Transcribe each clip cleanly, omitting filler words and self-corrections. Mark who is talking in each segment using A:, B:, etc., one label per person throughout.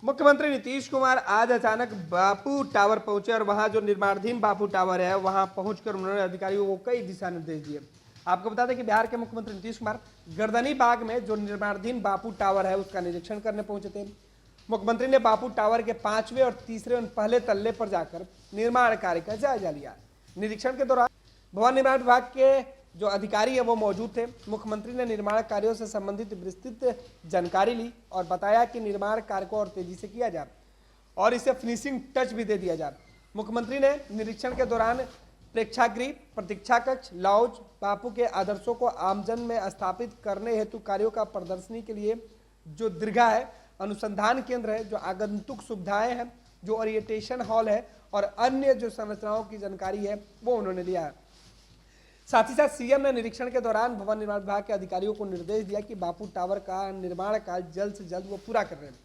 A: मुख्यमंत्री नीतीश कुमार आज अचानक बापू टावर पहुंचे और वहां जो निर्माणाधीन बापू टावर है वहां पहुंचकर उन्होंने अधिकारियों को कई दिशा निर्देश दिए। आपको बता दें कि बिहार के मुख्यमंत्री नीतीश कुमार गर्दनी बाग में जो निर्माणाधीन बापू टावर है उसका निरीक्षण करने पहुंचे थे। मुख्यमंत्री ने बापू टावर के 5वें और तीसरे और पहले तल्ले पर जाकर निर्माण कार्य का जायजा लिया। निरीक्षण के दौरान भवन निर्माण विभाग के जो अधिकारी है वो मौजूद थे। मुख्यमंत्री ने निर्माण कार्यों से संबंधित विस्तृत जानकारी ली और बताया कि निर्माण कार्य को और तेजी से किया जाए और इसे फिनिशिंग टच भी दे दिया जाए। मुख्यमंत्री ने निरीक्षण के दौरान प्रेक्षागृह, प्रतीक्षा कक्ष, लॉज, बापू के आदर्शों को आमजन में स्थापित करने हेतु कार्यों का प्रदर्शनी के लिए जो दीर्घा है, अनुसंधान केंद्र है, जो आगंतुक सुविधाएं हैं, जो ओरिएंटेशन हॉल है और अन्य जो संरचनाओं की जानकारी है वो उन्होंने लिया है। साथ ही साथ सीएम ने निरीक्षण के दौरान भवन निर्माण विभाग के अधिकारियों को निर्देश दिया कि बापू टावर का निर्माण कार्य जल्द से जल्द वो पूरा कर रहे हैं।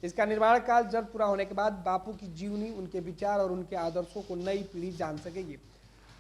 A: इसका निर्माण कार्य जल्द पूरा होने के बाद बापू की जीवनी, उनके विचार और उनके आदर्शों को नई पीढ़ी जान सकेगी।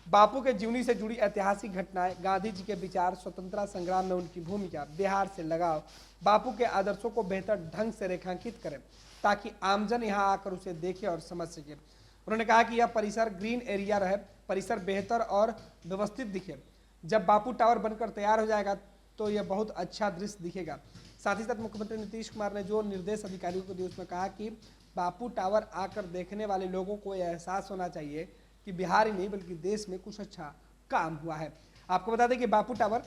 A: बापू के जीवनी से जुड़ी ऐतिहासिक घटनाएं, गांधी जी के विचार, स्वतंत्रता संग्राम में उनकी भूमिका, बिहार से लगाव, बापू के आदर्शों को बेहतर ढंग से रेखांकित करें ताकि आमजन यहाँ आकर उसे देखे और समझ सके। उन्होंने कहा कि यह परिसर ग्रीन एरिया रहे, परिसर बेहतर और व्यवस्थित दिखे। जब बापू टावर बनकर तैयार हो जाएगा तो यह बहुत अच्छा दृश्य दिखेगा। साथ ही साथ मुख्यमंत्री नीतीश कुमार ने जो निर्देश अधिकारियों को दिए उसमें कहा कि बापू टावर आकर देखने वाले लोगों को यह एहसास होना चाहिए कि बिहार ही नहीं बल्कि देश में कुछ अच्छा काम हुआ है। आपको बता दें कि बापू टावर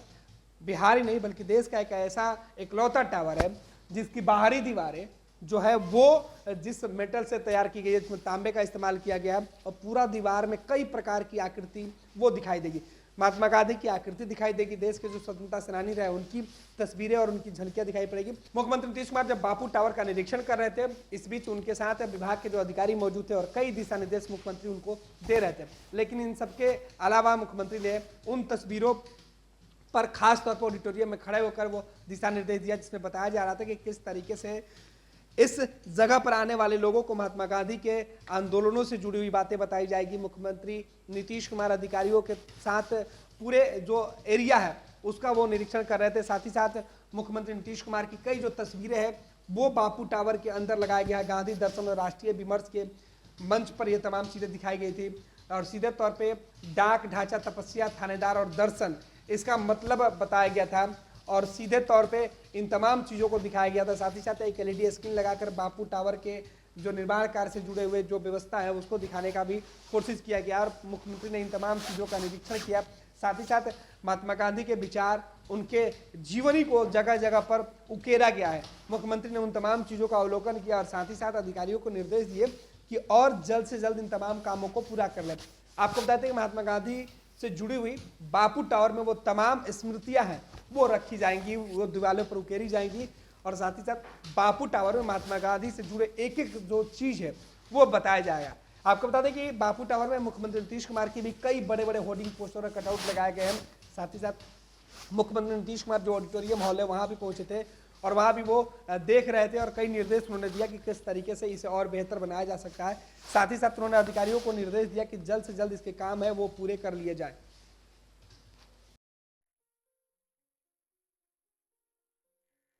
A: बिहार ही नहीं बल्कि देश का एक ऐसा इकलौता टावर है जिसकी बाहरी दीवारें जो है वो जिस मेटल से तैयार की गई है, जिसमें तांबे का इस्तेमाल किया गया और पूरा दीवार में कई प्रकार की आकृति वो दिखाई देगी। महात्मा गांधी की आकृति दिखाई देगी, देश के जो स्वतंत्रता सेनानी रहे उनकी तस्वीरें और उनकी झलकियां दिखाई पड़ेगी। मुख्यमंत्री नीतीश कुमार जब बापू टावर का निरीक्षण कर रहे थे, इस बीच उनके साथ विभाग के जो अधिकारी मौजूद थे और कई दिशा निर्देश मुख्यमंत्री उनको दे रहे थे। लेकिन इन सबके अलावा मुख्यमंत्री ने उन तस्वीरों पर खास तौर पर ऑडिटोरियम में खड़े होकर वो दिशा निर्देश दिया जिसमें बताया जा रहा था कि किस तरीके से इस जगह पर आने वाले लोगों को महात्मा गांधी के आंदोलनों से जुड़ी हुई बातें बताई जाएगी। मुख्यमंत्री नीतीश कुमार अधिकारियों के साथ पूरे जो एरिया है उसका वो निरीक्षण कर रहे थे। साथ ही साथ मुख्यमंत्री नीतीश कुमार की कई जो तस्वीरें हैं वो बापू टावर के अंदर लगाया गया है। गांधी दर्शन और राष्ट्रीय विमर्श के मंच पर ये तमाम चीज़ें दिखाई गई थी और सीधे तौर पर डाक, ढांचा, तपस्या, थानेदार और दर्शन इसका मतलब बताया गया था और सीधे तौर पे इन तमाम चीज़ों को दिखाया गया था। साथ ही साथ एक एलईडी स्क्रीन लगाकर बापू टावर के जो निर्माण कार्य से जुड़े हुए जो व्यवस्था है उसको दिखाने का भी कोशिश किया गया और मुख्यमंत्री ने इन तमाम चीज़ों का निरीक्षण किया। साथ ही साथ महात्मा गांधी के विचार, उनके जीवनी को जगह जगह पर उकेरा गया है। मुख्यमंत्री ने उन तमाम चीज़ों का अवलोकन किया और साथ ही साथ अधिकारियों को निर्देश दिए कि और जल्द से जल्द इन तमाम कामों को पूरा कर लें। आपको बताते हैं कि महात्मा गांधी से जुड़ी हुई बापू टावर में वो तमाम स्मृतियां हैं वो रखी जाएंगी, वो दीवारों पर उकेरी जाएंगी और साथ ही साथ बापू टावर में महात्मा गांधी से जुड़े एक एक जो चीज़ है वो बताया जाएगा। आपको बता दें कि बापू टावर में मुख्यमंत्री नीतीश कुमार की भी कई बड़े बड़े होर्डिंग पोस्टर और कटआउट लगाए गए हैं। साथ ही साथ मुख्यमंत्री नीतीश कुमार जो ऑडिटोरियम हॉल है वहाँ भी पहुँचे थे और वहाँ भी वो देख रहे थे और कई निर्देश उन्होंने दिया कि किस तरीके से इसे और बेहतर बनाया जा सकता है। साथ ही साथ उन्होंने अधिकारियों को निर्देश दिया कि जल्द से जल्द इसके काम है वो पूरे कर लिए जाए।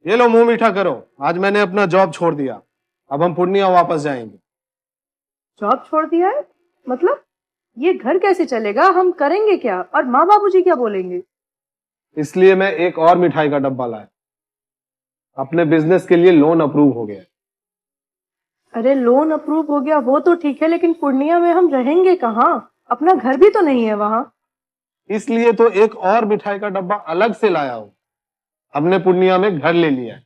B: ये लो, मुंह मीठा करो। आज मैंने अपना जॉब छोड़ दिया, अब हम पूर्णिया वापस जाएंगे।
C: जॉब छोड़ दिया है? मतलब ये घर कैसे चलेगा? हम करेंगे क्या और माँ बाबूजी क्या बोलेंगे?
B: इसलिए मैं एक और मिठाई का डब्बा लाया। अपने बिजनेस के लिए लोन अप्रूव हो गया।
C: अरे लोन अप्रूव हो गया वो तो ठीक है, लेकिन पूर्णिया में हम रहेंगे कहाँ? अपना घर भी तो नहीं है वहाँ।
B: इसलिए तो एक और मिठाई का डब्बा अलग से लाया हूं। हमने पूर्णिया में घर ले लिया है,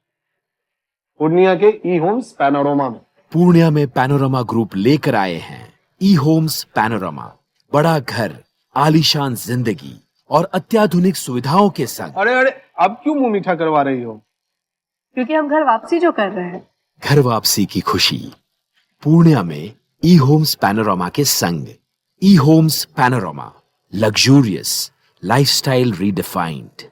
B: पूर्णिया के ई होम्स पैनोरमा में।
D: पूर्णिया में पैनोरमा ग्रुप लेकर आए हैं ई होम्स पैनोरमा। बड़ा घर, आलीशान जिंदगी और अत्याधुनिक सुविधाओं के संग।
B: अरे अरे, अब क्यों मुंह मीठा करवा रही हो?
C: क्योंकि हम घर वापसी जो कर रहे हैं।
D: घर वापसी की खुशी पूर्णिया में ई होम्स पैनोरमा के संग। ई Homes Panorama, luxurious lifestyle redefined.